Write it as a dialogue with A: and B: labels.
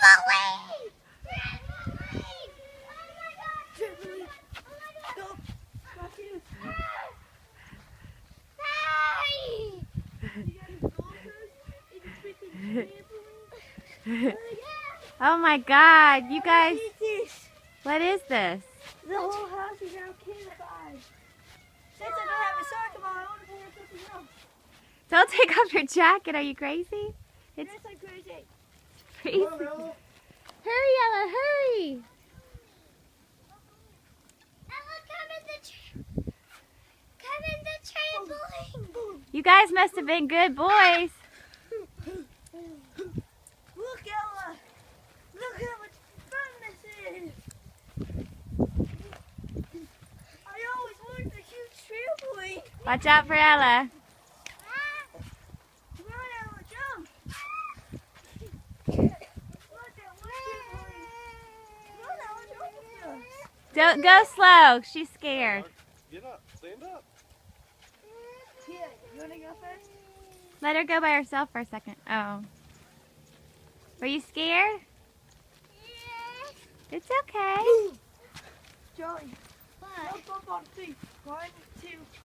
A: trampoline!
B: Oh my God, you guys, what is this?
A: The whole house is now cannibalized. Since I don't have a soccer ball, I want to play something else.
B: Don't take off your jacket, are you crazy? It's
A: Yes, I'm crazy.
B: crazy. Hurry, Ella, hurry!
A: Ella, come in the trampoline.
B: You guys must have been good boys.
A: Look, Ella. Look how much fun this is. I always wanted a huge trampoline.
B: Watch out for Ella.
A: Come on, Ella, jump. Look at one trampoline. Come on, Ella, jump with us.
B: Don't go slow, she's scared.
C: Get up, stand up.
A: Here, you want to go first?
B: Let her go by herself for a second. Oh. Were you scared? It's okay.
A: Joey, jump up on 3. 1, 2.